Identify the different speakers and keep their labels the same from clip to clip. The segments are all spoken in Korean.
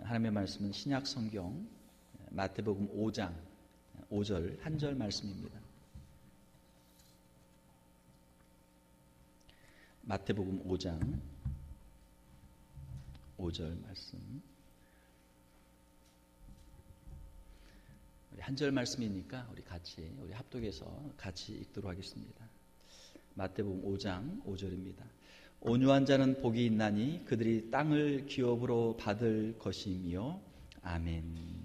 Speaker 1: 하나님의 말씀은 신약 성경 마태복음 5장 5절 한 절 말씀입니다. 마태복음 5장 5절 말씀. 우리 한 절 말씀이니까 우리 합독해서 같이 읽도록 하겠습니다. 마태복음 5장 5절입니다. 온유한 자는 복이 있나니 그들이 땅을 기업으로 받을 것이며. 아멘.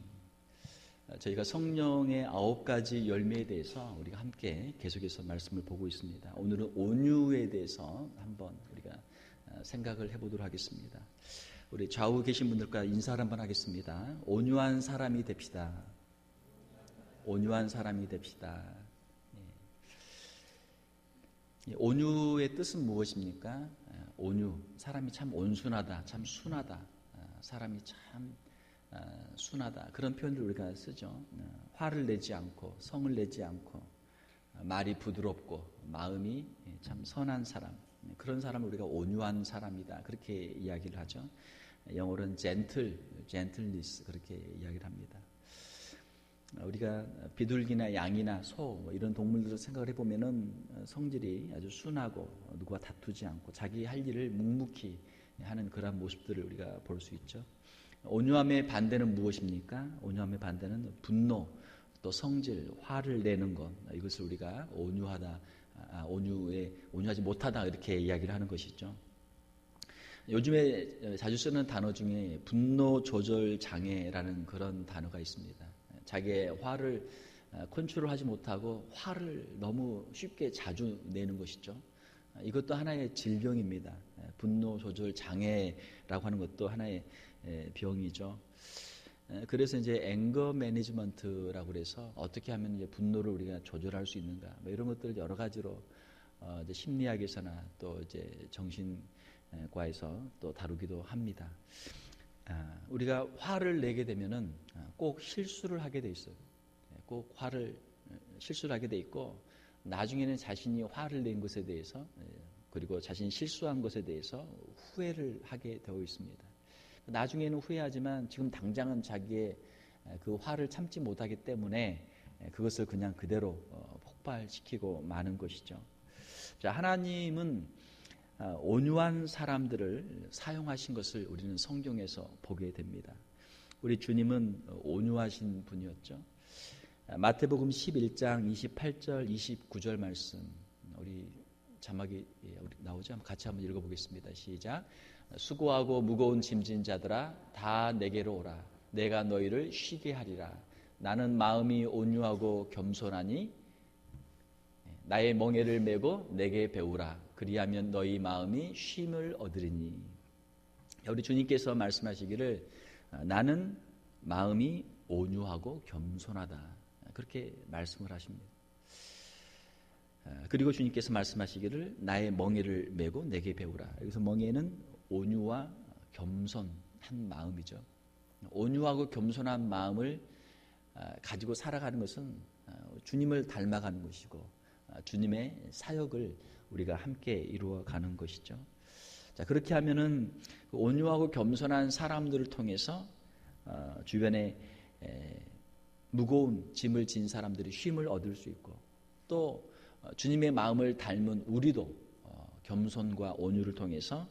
Speaker 1: 저희가 성령의 9가지 열매에 대해서 우리가 함께 계속해서 말씀을 보고 있습니다. 오늘은 온유에 대해서 한번 우리가 생각을 해보도록 하겠습니다. 우리 좌우 계신 분들과 인사를 한번 하겠습니다. 온유한 사람이 됩시다. 온유한 사람이 됩시다. 온유의 뜻은 무엇입니까? 온유, 사람이 참 온순하다, 참 순하다, 사람이 참 순하다, 그런 표현을 우리가 쓰죠. 화를 내지 않고 성을 내지 않고 말이 부드럽고 마음이 참 선한 사람, 그런 사람을 우리가 온유한 사람이다, 그렇게 이야기를 하죠. 영어로는 gentleness 그렇게 이야기를 합니다. 우리가 비둘기나 양이나 소 이런 동물들을 생각을 해보면은 성질이 아주 순하고 누구와 다투지 않고 자기 할 일을 묵묵히 하는 그런 모습들을 우리가 볼 수 있죠. 온유함의 반대는 무엇입니까? 온유함의 반대는 분노, 또 성질, 화를 내는 것, 이것을 우리가 온유하지 못하다 이렇게 이야기를 하는 것이죠. 요즘에 자주 쓰는 단어 중에 분노 조절 장애라는 그런 단어가 있습니다. 자기의 화를 컨트롤하지 못하고 화를 너무 쉽게 자주 내는 것이죠. 이것도 하나의 질병입니다. 분노 조절 장애라고 하는 것도 하나의 병이죠. 그래서 이제 앵거 매니지먼트라고 그래서 어떻게 하면 이제 분노를 우리가 조절할 수 있는가, 뭐 이런 것들을 여러 가지로 이제 심리학에서나 또 이제 정신과에서 또 다루기도 합니다. 우리가 화를 내게 되면은 꼭 실수를 하게 돼 있어요. 꼭 실수를 하게 돼 있고, 나중에는 자신이 화를 낸 것에 대해서, 그리고 자신이 실수한 것에 대해서 후회를 하게 되어 있습니다. 나중에는 후회하지만 지금 당장은 자기의 그 화를 참지 못하기 때문에 그것을 그냥 그대로 폭발시키고 마는 것이죠. 자, 하나님은 온유한 사람들을 사용하신 것을 우리는 성경에서 보게 됩니다. 우리 주님은 온유하신 분이었죠. 마태복음 11장 28절 29절 말씀, 우리 자막이 나오죠? 같이 한번 읽어보겠습니다. 시작. 수고하고 무거운 짐진 자들아 다 내게로 오라. 내가 너희를 쉬게 하리라. 나는 마음이 온유하고 겸손하니 나의 멍에를 메고 내게 배우라. 그리하면 너희 마음이 쉼을 얻으리니. 우리 주님께서 말씀하시기를 나는 마음이 온유하고 겸손하다, 그렇게 말씀을 하십니다. 그리고 주님께서 말씀하시기를 나의 멍에를 메고 내게 배우라. 여기서 멍에는 온유와 겸손한 마음이죠. 온유하고 겸손한 마음을 가지고 살아가는 것은 주님을 닮아가는 것이고 주님의 사역을 우리가 함께 이루어가는 것이죠. 자, 그렇게 하면은 온유하고 겸손한 사람들을 통해서 주변에 무거운 짐을 진 사람들이 쉼을 얻을 수 있고, 또 주님의 마음을 닮은 우리도 겸손과 온유를 통해서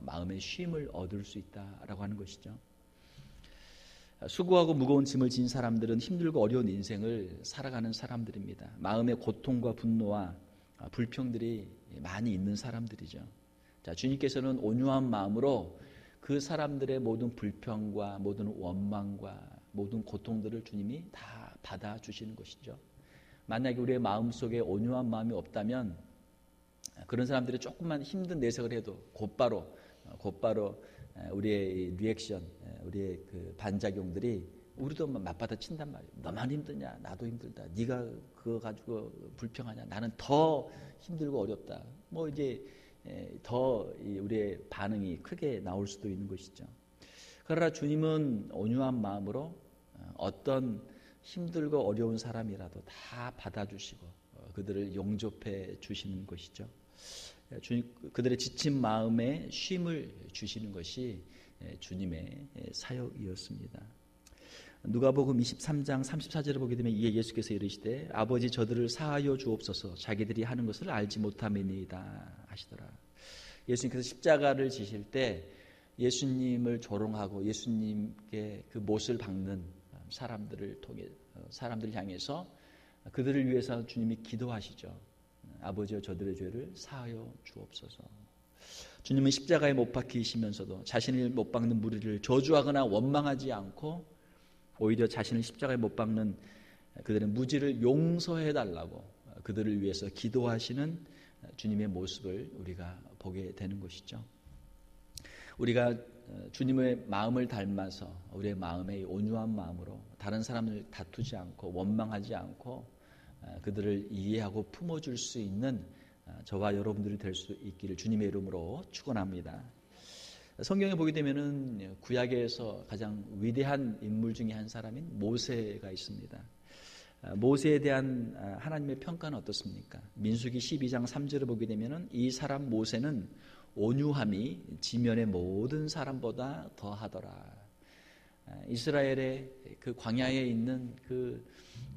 Speaker 1: 마음의 쉼을 얻을 수 있다라고 하는 것이죠. 수고하고 무거운 짐을 진 사람들은 힘들고 어려운 인생을 살아가는 사람들입니다. 마음의 고통과 분노와 불평들이 많이 있는 사람들이죠. 자, 주님께서는 온유한 마음으로 그 사람들의 모든 불평과 모든 원망과 모든 고통들을 주님이 다 받아주시는 것이죠. 만약에 우리의 마음속에 온유한 마음이 없다면 그런 사람들이 조금만 힘든 내색을 해도 곧바로 우리의 리액션, 우리의 그 반작용들이 우리도 맞받아 친단 말이에요. 너만 힘드냐? 나도 힘들다. 네가 그거 가지고 불평하냐? 나는 더 힘들고 어렵다. 뭐 이제 더 우리의 반응이 크게 나올 수도 있는 것이죠. 그러나 주님은 온유한 마음으로 어떤 힘들고 어려운 사람이라도 다 받아주시고 그들을 용접해 주시는 것이죠. 그들의 지친 마음에 쉼을 주시는 것이 주님의 사역이었습니다. 누가복음 23장 34절을 보게 되면 이에 예수께서 이르시되 아버지 저들을 사하여 주옵소서 자기들이 하는 것을 알지 못함이니이다 하시더라. 예수님께서 십자가를 지실 때 예수님을 조롱하고 예수님께 그 못을 박는 사람들을 통해 사람들을 향해서 그들을 위해서 주님이 기도하시죠. 아버지여 저들의 죄를 사하여 주옵소서. 주님은 십자가에 못 박히시면서도 자신을 못 박는 무리를 저주하거나 원망하지 않고 오히려 자신을 십자가에 못 박는 그들의 무지를 용서해 달라고 그들을 위해서 기도하시는 주님의 모습을 우리가 보게 되는 것이죠. 우리가 주님의 마음을 닮아서 우리의 마음의 온유한 마음으로 다른 사람을 다투지 않고 원망하지 않고 그들을 이해하고 품어줄 수 있는 저와 여러분들이 될 수 있기를 주님의 이름으로 축원합니다. 성경에 보게 되면은 구약에서 가장 위대한 인물 중에 한 사람인 모세가 있습니다. 모세에 대한 하나님의 평가는 어떻습니까? 민수기 12장 3절을 보게 되면은 이 사람 모세는 온유함이 지면의 모든 사람보다 더하더라. 이스라엘의 그 광야에 있는 그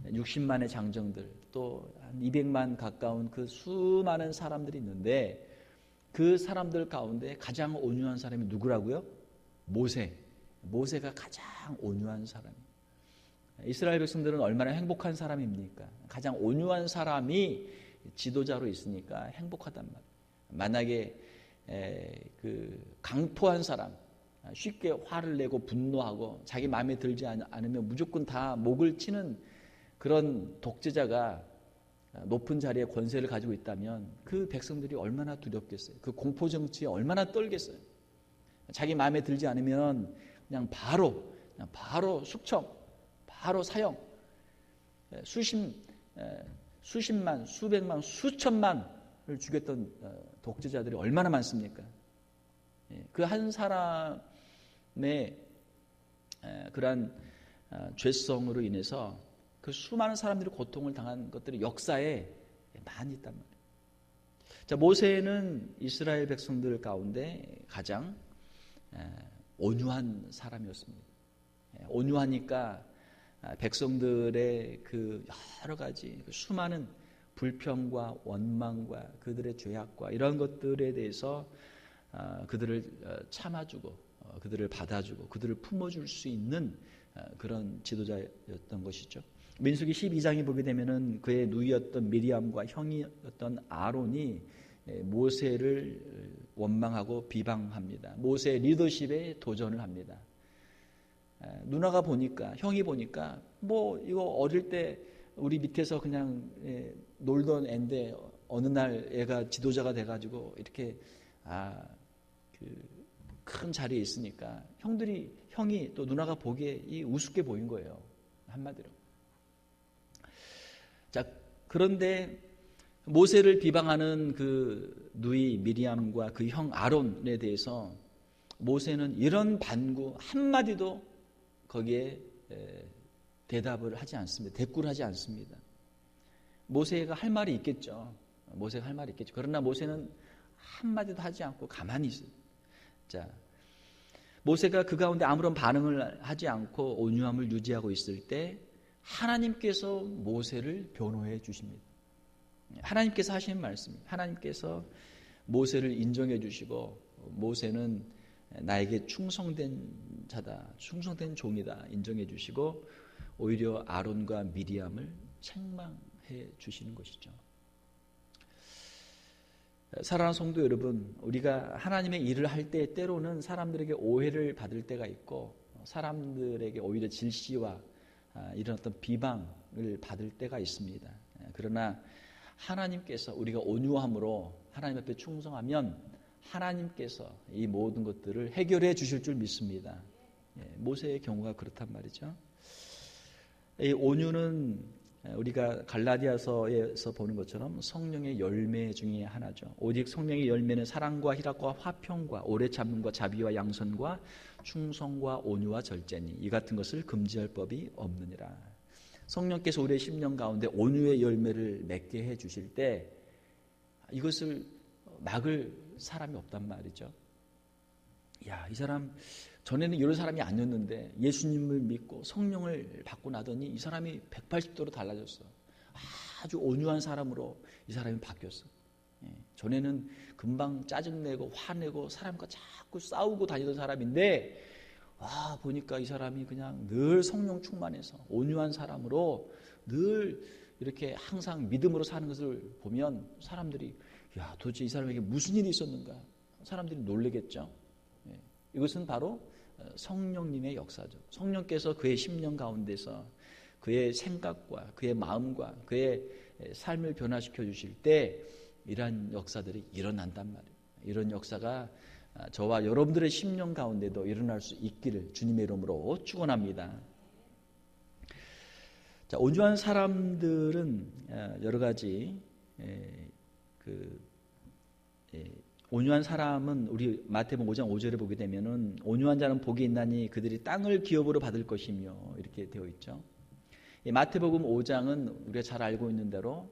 Speaker 1: 60만의 장정들 또 한 200만 가까운 그 수많은 사람들이 있는데 그 사람들 가운데 가장 온유한 사람이 누구라고요? 모세가 가장 온유한 사람이에요. 이스라엘 백성들은 얼마나 행복한 사람입니까? 가장 온유한 사람이 지도자로 있으니까 행복하단 말이에요. 만약에 그 강포한 사람, 쉽게 화를 내고 분노하고 자기 마음에 들지 않으면 무조건 다 목을 치는 그런 독재자가 높은 자리에 권세를 가지고 있다면 그 백성들이 얼마나 두렵겠어요. 그 공포정치에 얼마나 떨겠어요. 자기 마음에 들지 않으면 그냥 바로 숙청, 바로 사형, 수십만, 수백만, 수천만을 죽였던 독재자들이 얼마나 많습니까? 그 한 사람의 그러한 죄성으로 인해서 그 수많은 사람들이 고통을 당한 것들이 역사에 많이 있단 말이에요. 자, 모세는 이스라엘 백성들 가운데 가장 온유한 사람이었습니다. 온유하니까 백성들의 그 여러 가지 수많은 불평과 원망과 그들의 죄악과 이런 것들에 대해서 그들을 참아주고 그들을 받아주고 그들을 품어줄 수 있는 그런 지도자였던 것이죠. 민수기 12장에 보게 되면은 그의 누이였던 미리암과 형이었던 아론이 모세를 원망하고 비방합니다. 모세의 리더십에 도전을 합니다. 누나가 보니까 형이 보니까 뭐 이거 어릴 때 우리 밑에서 그냥 놀던 앤데 어느 날 애가 지도자가 돼가지고 이렇게 그 큰 자리에 있으니까 형이 또 누나가 보기에 이 우습게 보인 거예요. 한마디로. 자, 그런데 모세를 비방하는 그 누이 미리암과 그 형 아론에 대해서 모세는 이런 반구 한마디도 거기에 대답을 하지 않습니다. 대꾸를 하지 않습니다. 모세가 할 말이 있겠죠. 그러나 모세는 한마디도 하지 않고 가만히 있어요. 자, 모세가 그 가운데 아무런 반응을 하지 않고 온유함을 유지하고 있을 때 하나님께서 모세를 변호해 주십니다. 하나님께서 하시는 말씀입니다. 하나님께서 모세를 인정해 주시고 모세는 나에게 충성된 자다, 충성된 종이다 인정해 주시고 오히려 아론과 미리암을 책망해 주시는 것이죠. 사랑하는 성도 여러분, 우리가 하나님의 일을 할 때 때로는 사람들에게 오해를 받을 때가 있고 사람들에게 오히려 질시와 이런 어떤 비방을 받을 때가 있습니다. 그러나 하나님께서 우리가 온유함으로 하나님 앞에 충성하면 하나님께서 이 모든 것들을 해결해 주실 줄 믿습니다. 모세의 경우가 그렇단 말이죠. 이 온유는 우리가 갈라디아서에서 보는 것처럼 성령의 열매 중에 하나죠. 오직 성령의 열매는 사랑과 희락과 화평과 오래 참음과 자비와 양선과 충성과 온유와 절제니 이 같은 것을 금지할 법이 없느니라. 성령께서 우리의 심령 가운데 온유의 열매를 맺게 해 주실 때 이것을 막을 사람이 없단 말이죠. 야, 이 사람 전에는 이런 사람이 아니었는데 예수님을 믿고 성령을 받고 나더니 이 사람이 180도로 달라졌어. 아주 온유한 사람으로 이 사람이 바뀌었어. 전에는 금방 짜증내고 화내고 사람과 자꾸 싸우고 다니던 사람인데 보니까 이 사람이 그냥 늘 성령 충만해서 온유한 사람으로 늘 이렇게 항상 믿음으로 사는 것을 보면 사람들이 야, 도대체 이 사람에게 무슨 일이 있었는가? 사람들이 놀라겠죠. 이것은 바로 성령님의 역사죠. 성령께서 그의 심령 가운데서 그의 생각과 그의 마음과 그의 삶을 변화시켜 주실 때 이러한 역사들이 일어난단 말이에요. 이런 역사가 저와 여러분들의 심령 가운데도 일어날 수 있기를 주님의 이름으로 축원합니다. 자, 온유한 사람들은 여러 가지 온유한 사람은 우리 마태복음 5장 5절에 보게 되면은 온유한 자는 복이 있나니 그들이 땅을 기업으로 받을 것이며 이렇게 되어 있죠. 마태복음 5장은 우리가 잘 알고 있는 대로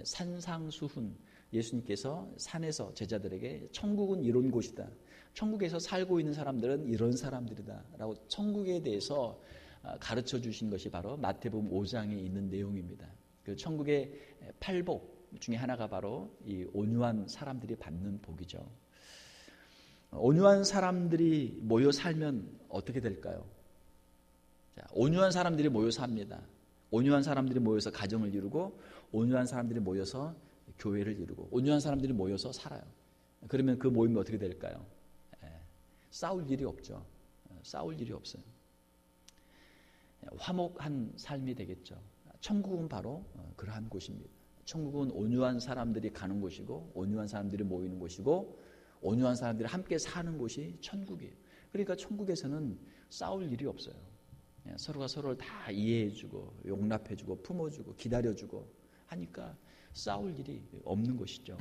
Speaker 1: 산상수훈, 예수님께서 산에서 제자들에게 천국은 이런 곳이다. 천국에서 살고 있는 사람들은 이런 사람들이다 라고 천국에 대해서 가르쳐 주신 것이 바로 마태복음 5장에 있는 내용입니다. 그 천국의 8복 중에 하나가 바로 이 온유한 사람들이 받는 복이죠. 온유한 사람들이 모여 살면 어떻게 될까요? 자, 온유한 사람들이 모여 삽니다. 온유한 사람들이 모여서 가정을 이루고 온유한 사람들이 모여서 교회를 이루고 온유한 사람들이 모여서 살아요. 그러면 그 모임이 어떻게 될까요? 싸울 일이 없죠. 싸울 일이 없어요. 화목한 삶이 되겠죠. 천국은 바로 그러한 곳입니다. 천국은 온유한 사람들이 가는 곳이고 온유한 사람들이 모이는 곳이고 온유한 사람들이 함께 사는 곳이 천국이에요. 그러니까 천국에서는 싸울 일이 없어요. 서로가 서로를 다 이해해주고 용납해주고 품어주고 기다려주고 하니까 싸울 일이 없는 것이죠.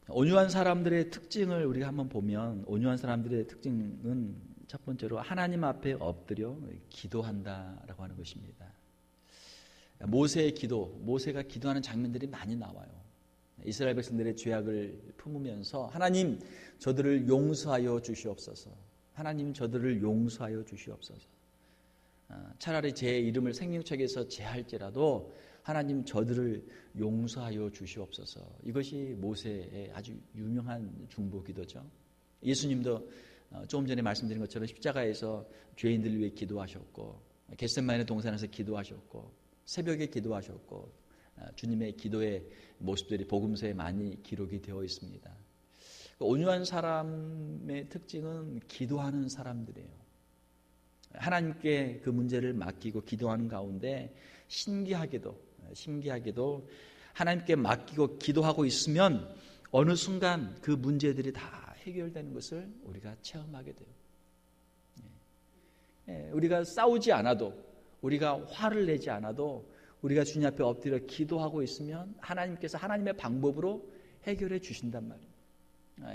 Speaker 1: 온유한 사람들의 특징을 우리가 한번 보면 온유한 사람들의 특징은 첫 번째로 하나님 앞에 엎드려 기도한다라고 하는 것입니다. 모세의 기도, 모세가 기도하는 장면들이 많이 나와요. 이스라엘 백성들의 죄악을 품으면서 하나님 저들을 용서하여 주시옵소서. 하나님 저들을 용서하여 주시옵소서. 차라리 제 이름을 생명책에서 제할지라도 하나님 저들을 용서하여 주시옵소서. 이것이 모세의 아주 유명한 중보 기도죠. 예수님도 조금 전에 말씀드린 것처럼 십자가에서 죄인들을 위해 기도하셨고 겟세마네 동산에서 기도하셨고 새벽에 기도하셨고 주님의 기도의 모습들이 복음서에 많이 기록이 되어 있습니다. 온유한 사람의 특징은 기도하는 사람들이에요. 하나님께 그 문제를 맡기고 기도하는 가운데 신기하게도 하나님께 맡기고 기도하고 있으면 어느 순간 그 문제들이 다 해결되는 것을 우리가 체험하게 돼요. 우리가 싸우지 않아도 우리가 화를 내지 않아도 우리가 주님 앞에 엎드려 기도하고 있으면 하나님께서 하나님의 방법으로 해결해 주신단 말이에요.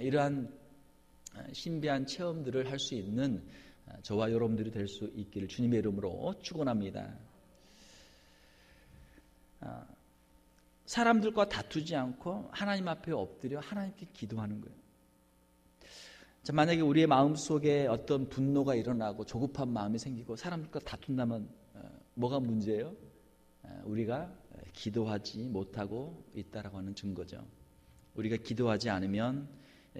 Speaker 1: 이러한 신비한 체험들을 할 수 있는 저와 여러분들이 될 수 있기를 주님의 이름으로 축원합니다. 사람들과 다투지 않고 하나님 앞에 엎드려 하나님께 기도하는 거예요. 자, 만약에 우리의 마음속에 어떤 분노가 일어나고 조급한 마음이 생기고 사람들과 다툰다면 뭐가 문제예요? 우리가 기도하지 못하고 있다라고 하는 증거죠. 우리가 기도하지 않으면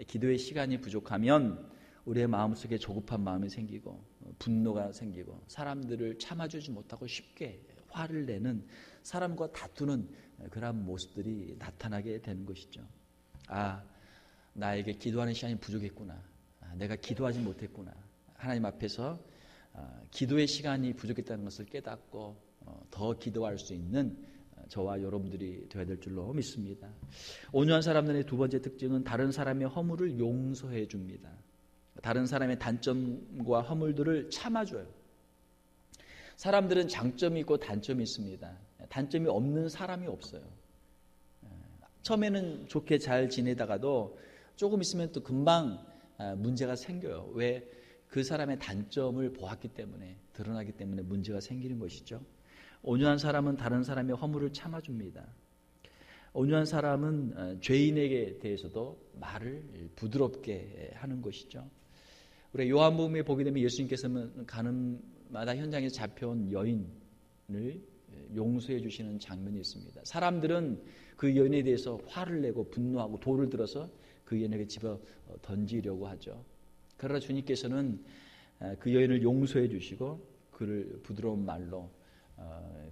Speaker 1: 기도의 시간이 부족하면 우리의 마음속에 조급한 마음이 생기고 분노가 생기고 사람들을 참아주지 못하고 쉽게 화를 내는 사람과 다투는 그런 모습들이 나타나게 되는 것이죠. 나에게 기도하는 시간이 부족했구나. 내가 기도하지 못했구나. 하나님 앞에서 기도의 시간이 부족했다는 것을 깨닫고 더 기도할 수 있는 저와 여러분들이 되어야 될 줄로 믿습니다. 온유한 사람들의 두 번째 특징은 다른 사람의 허물을 용서해 줍니다. 다른 사람의 단점과 허물들을 참아줘요. 사람들은 장점이 있고 단점이 있습니다. 단점이 없는 사람이 없어요. 처음에는 좋게 잘 지내다가도 조금 있으면 또 금방 문제가 생겨요. 왜? 그 사람의 단점을 보았기 때문에, 드러나기 때문에 문제가 생기는 것이죠. 온유한 사람은 다른 사람의 허물을 참아줍니다. 온유한 사람은 죄인에게 대해서도 말을 부드럽게 하는 것이죠. 우리 요한복음에 보게 되면 예수님께서는 가늠마다 현장에서 잡혀온 여인을 용서해 주시는 장면이 있습니다. 사람들은 그 여인에 대해서 화를 내고 분노하고 돌을 들어서 그 여인에게 집어 던지려고 하죠. 그러나 주님께서는 그 여인을 용서해 주시고 그를 부드러운 말로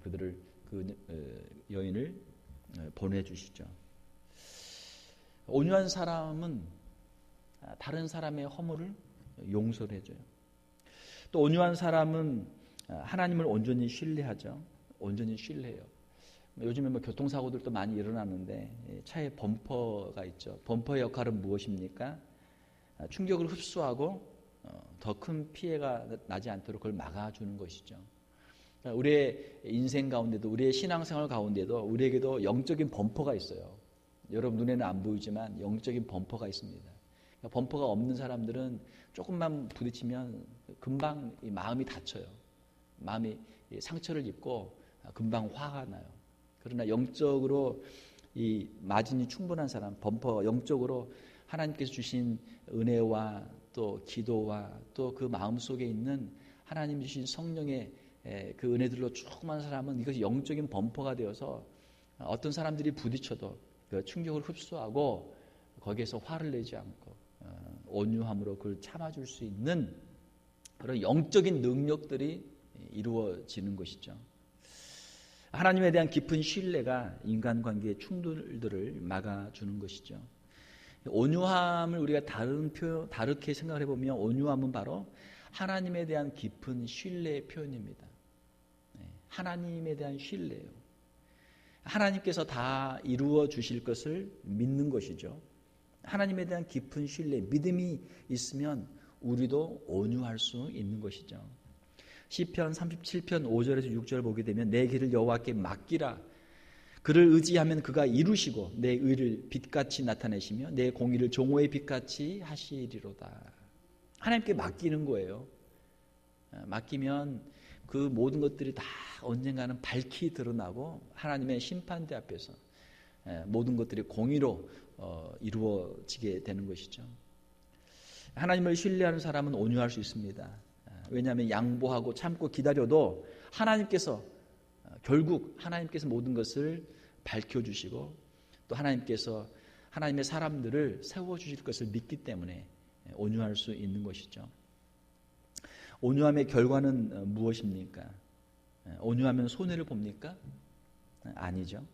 Speaker 1: 그 여인을 보내주시죠. 온유한 사람은 다른 사람의 허물을 용서를 해줘요. 또 온유한 사람은 하나님을 온전히 신뢰하죠. 온전히 신뢰해요. 요즘에 교통사고들도 많이 일어나는데 차에 범퍼가 있죠. 범퍼의 역할은 무엇입니까? 충격을 흡수하고 더 큰 피해가 나지 않도록 그걸 막아주는 것이죠. 우리의 인생 가운데도, 우리의 신앙생활 가운데도 우리에게도 영적인 범퍼가 있어요. 여러분 눈에는 안 보이지만 영적인 범퍼가 있습니다. 범퍼가 없는 사람들은 조금만 부딪히면 금방 마음이 다쳐요. 마음이 상처를 입고 금방 화가 나요. 그러나 영적으로 이 마진이 충분한 사람, 범퍼 영적으로 하나님께서 주신 은혜와 또 기도와 또 그 마음 속에 있는 하나님 주신 성령의 그 은혜들로 충만한 사람은 이것이 영적인 범퍼가 되어서 어떤 사람들이 부딪혀도 그 충격을 흡수하고 거기에서 화를 내지 않고 온유함으로 그걸 참아줄 수 있는 그런 영적인 능력들이 이루어지는 것이죠. 하나님에 대한 깊은 신뢰가 인간관계의 충돌들을 막아주는 것이죠. 온유함을 우리가 다르게 생각을 해보면 온유함은 바로 하나님에 대한 깊은 신뢰의 표현입니다. 하나님에 대한 신뢰예요. 하나님께서 다 이루어 주실 것을 믿는 것이죠. 하나님에 대한 깊은 신뢰, 믿음이 있으면 우리도 온유할 수 있는 것이죠. 시편 37편 5절에서 6절 보게 되면 내 길을 여호와께 맡기라. 그를 의지하면 그가 이루시고 내 의를 빛같이 나타내시며 내 공의를 종호의 빛같이 하시리로다. 하나님께 맡기는 거예요. 맡기면 그 모든 것들이 다 언젠가는 밝히 드러나고 하나님의 심판대 앞에서 모든 것들이 공의로 이루어지게 되는 것이죠. 하나님을 신뢰하는 사람은 온유할 수 있습니다. 왜냐하면 양보하고 참고 기다려도 하나님께서 결국 하나님께서 모든 것을 밝혀주시고 또 하나님께서 하나님의 사람들을 세워주실 것을 믿기 때문에 온유할 수 있는 것이죠. 온유함의 결과는 무엇입니까? 온유하면 손해를 봅니까? 아니죠.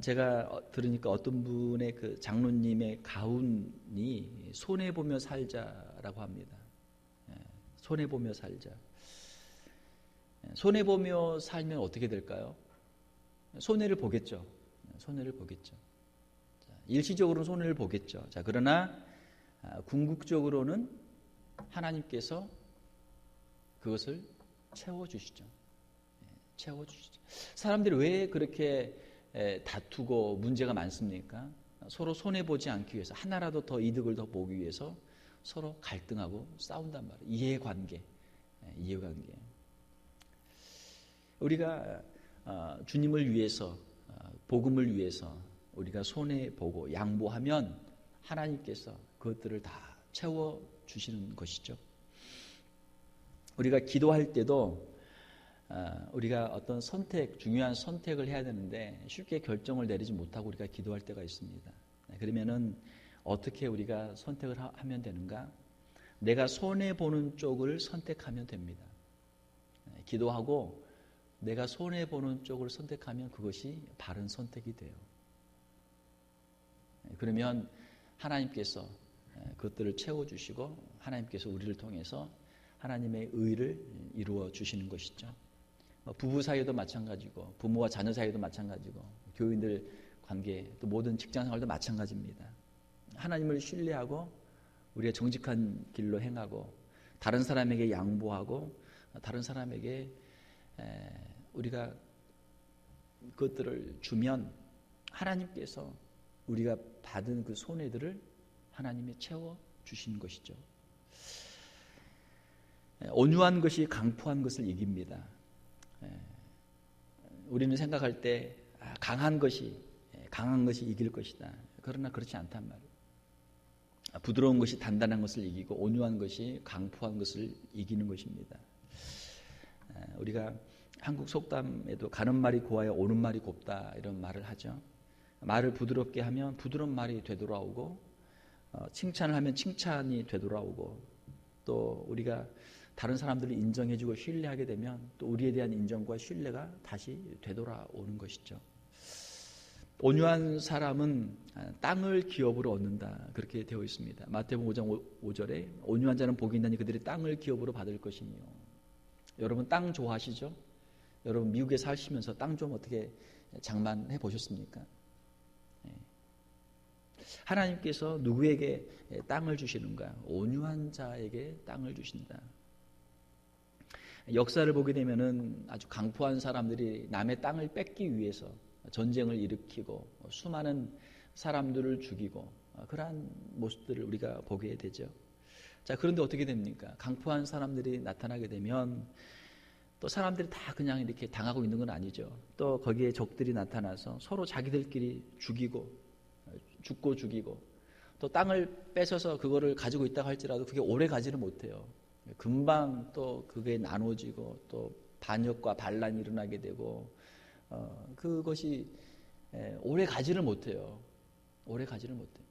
Speaker 1: 제가 들으니까 어떤 분의 그 장로님의 가훈이 손해보며 살자라고 합니다. 손해보며 살자. 손해보며 살면 어떻게 될까요? 손해를 보겠죠. 손해를 보겠죠. 일시적으로는 손해를 보겠죠. 자, 그러나 궁극적으로는 하나님께서 그것을 채워주시죠. 채워주시죠. 사람들이 왜 그렇게 다투고 문제가 많습니까? 서로 손해보지 않기 위해서 하나라도 더 이득을 더 보기 위해서 서로 갈등하고 싸운단 말이에요. 이해관계. 우리가 주님을 위해서 복음을 위해서 우리가 손해보고 양보하면 하나님께서 그것들을 다 채워주시는 것이죠. 우리가 기도할 때도 우리가 어떤 중요한 선택을 해야 되는데 쉽게 결정을 내리지 못하고 우리가 기도할 때가 있습니다. 그러면은 어떻게 우리가 선택을 하면 되는가? 내가 손해보는 쪽을 선택하면 됩니다. 기도하고 내가 손해보는 쪽을 선택하면 그것이 바른 선택이 돼요. 그러면 하나님께서 그것들을 채워주시고 하나님께서 우리를 통해서 하나님의 의를 이루어 주시는 것이죠. 부부 사이도 마찬가지고 부모와 자녀 사이도 마찬가지고 교인들 관계 또 모든 직장 생활도 마찬가지입니다. 하나님을 신뢰하고 우리가 정직한 길로 행하고 다른 사람에게 양보하고 다른 사람에게 우리가 그것들을 주면 하나님께서 우리가 받은 그 손해들을 하나님이 채워주시는 것이죠. 온유한 것이 강포한 것을 이깁니다. 우리는 생각할 때 강한 것이 강한 것이 이길 것이다. 그러나 그렇지 않단 말이에요. 부드러운 것이 단단한 것을 이기고 온유한 것이 강포한 것을 이기는 것입니다. 우리가 한국 속담에도 가는 말이 고와야 오는 말이 곱다 이런 말을 하죠. 말을 부드럽게 하면 부드러운 말이 되돌아오고 칭찬을 하면 칭찬이 되돌아오고 또 우리가 다른 사람들을 인정해주고 신뢰하게 되면 또 우리에 대한 인정과 신뢰가 다시 되돌아오는 것이죠. 온유한 사람은 땅을 기업으로 얻는다 그렇게 되어 있습니다. 마태복음 5장 5절에 온유한 자는 복이 있나니 그들이 땅을 기업으로 받을 것이며. 여러분 땅 좋아하시죠? 여러분 미국에 사시면서 땅 좀 어떻게 장만해 보셨습니까? 하나님께서 누구에게 땅을 주시는가? 온유한 자에게 땅을 주신다. 역사를 보게 되면은 아주 강포한 사람들이 남의 땅을 뺏기 위해서 전쟁을 일으키고 수많은 사람들을 죽이고 그러한 모습들을 우리가 보게 되죠. 자, 그런데 어떻게 됩니까? 강포한 사람들이 나타나게 되면 또 사람들이 다 그냥 이렇게 당하고 있는 건 아니죠. 또 거기에 적들이 나타나서 서로 자기들끼리 죽고 죽이고 또 땅을 뺏어서 그거를 가지고 있다고 할지라도 그게 오래 가지를 못해요. 금방 또 그게 나눠지고 또 반역과 반란이 일어나게 되고 그것이 오래 가지를 못해요. 오래 가지를 못해요.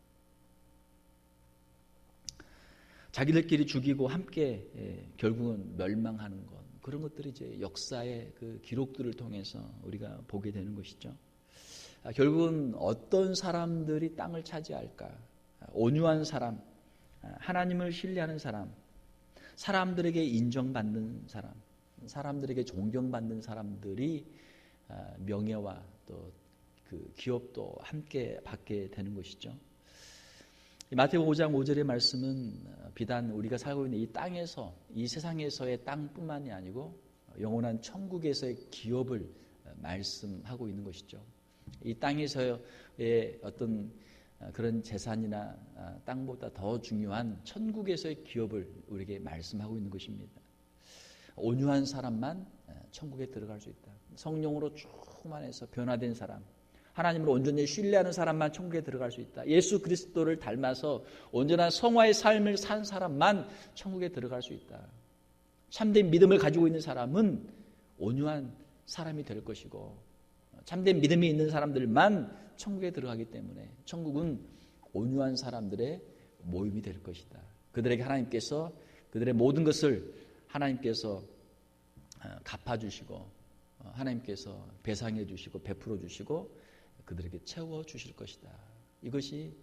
Speaker 1: 자기들끼리 죽이고 함께 결국은 멸망하는 것, 그런 것들이 이제 역사의 그 기록들을 통해서 우리가 보게 되는 것이죠. 결국은 어떤 사람들이 땅을 차지할까? 온유한 사람, 하나님을 신뢰하는 사람, 사람들에게 인정받는 사람, 사람들에게 존경받는 사람들이 명예와 또 그 기업도 함께 받게 되는 것이죠. 마태복음 5장 5절의 말씀은 비단 우리가 살고 있는 이 땅에서, 이 세상에서의 땅뿐만이 아니고 영원한 천국에서의 기업을 말씀하고 있는 것이죠. 이 땅에서의 어떤 그런 재산이나 땅보다 더 중요한 천국에서의 기업을 우리에게 말씀하고 있는 것입니다. 온유한 사람만 천국에 들어갈 수 있다. 성령으로 충만해서 변화된 사람, 하나님을 온전히 신뢰하는 사람만 천국에 들어갈 수 있다. 예수 그리스도를 닮아서 온전한 성화의 삶을 산 사람만 천국에 들어갈 수 있다. 참된 믿음을 가지고 있는 사람은 온유한 사람이 될 것이고 참된 믿음이 있는 사람들만 천국에 들어가기 때문에 천국은 온유한 사람들의 모임이 될 것이다. 그들에게 하나님께서 그들의 모든 것을 하나님께서 갚아주시고 하나님께서 배상해 주시고 베풀어 주시고 그들에게 채워 주실 것이다. 이것이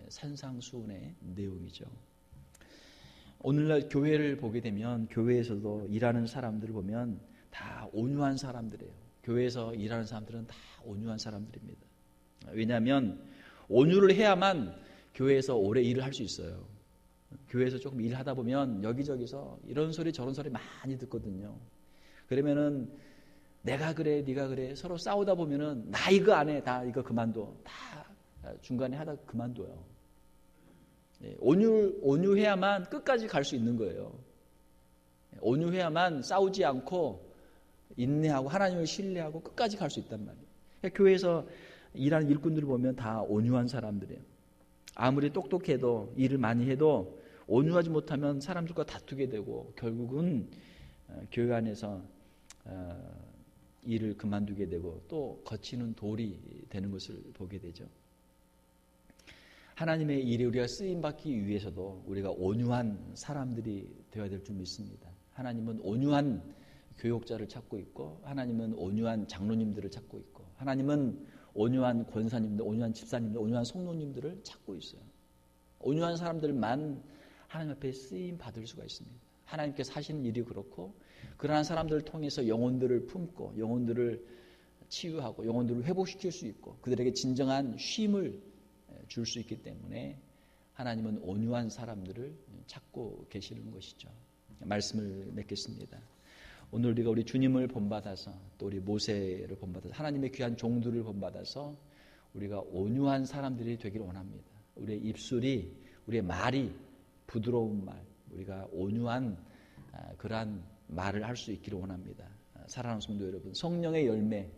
Speaker 1: 산상수훈의 내용이죠. 오늘날 교회를 보게 되면 교회에서도 일하는 사람들을 보면 다 온유한 사람들이에요. 교회에서 일하는 사람들은 다 온유한 사람들입니다. 왜냐하면 온유를 해야만 교회에서 오래 일을 할 수 있어요. 교회에서 조금 일하다 보면 여기저기서 이런 소리 저런 소리 많이 듣거든요. 그러면은 내가 그래 네가 그래 서로 싸우다 보면은 나 이거 안 해, 다 이거 그만둬, 다 중간에 하다 그만둬요. 온유해야만 끝까지 갈 수 있는 거예요. 온유해야만 싸우지 않고 인내하고 하나님을 신뢰하고 끝까지 갈 수 있단 말이에요. 교회에서 일하는 일꾼들을 보면 다 온유한 사람들이에요. 아무리 똑똑해도 일을 많이 해도 온유하지 못하면 사람들과 다투게 되고 결국은 교회 안에서 일을 그만두게 되고 또 거치는 돌이 되는 것을 보게 되죠. 하나님의 일에 우리가 쓰임받기 위해서도 우리가 온유한 사람들이 되어야 될 줄 믿습니다. 하나님은 온유한 교육자를 찾고 있고 하나님은 온유한 장로님들을 찾고 있고 하나님은 온유한 권사님들, 온유한 집사님들, 온유한 성도님들을 찾고 있어요. 온유한 사람들만 하나님 앞에 쓰임 받을 수가 있습니다. 하나님께서 하시는 일이 그렇고 그러한 사람들을 통해서 영혼들을 품고 영혼들을 치유하고 영혼들을 회복시킬 수 있고 그들에게 진정한 쉼을 줄 수 있기 때문에 하나님은 온유한 사람들을 찾고 계시는 것이죠. 말씀을 맺겠습니다. 오늘 우리가 우리 주님을 본받아서 또 우리 모세를 본받아서 하나님의 귀한 종들을 본받아서 우리가 온유한 사람들이 되기를 원합니다. 우리의 입술이 우리의 말이 부드러운 말, 우리가 온유한 그러한 말을 할 수 있기를 원합니다. 사랑하는 성도 여러분, 성령의 열매,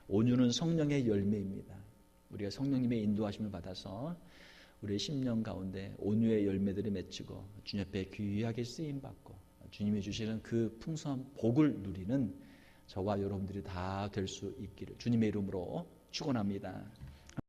Speaker 1: 온유는 성령의 열매입니다. 우리가 성령님의 인도하심을 받아서 우리의 심령 가운데 온유의 열매들이 맺히고 주님 앞에 귀하게 쓰임받고 주님이 주시는 그 풍성한 복을 누리는 저와 여러분들이 다 될 수 있기를 주님의 이름으로 축원합니다.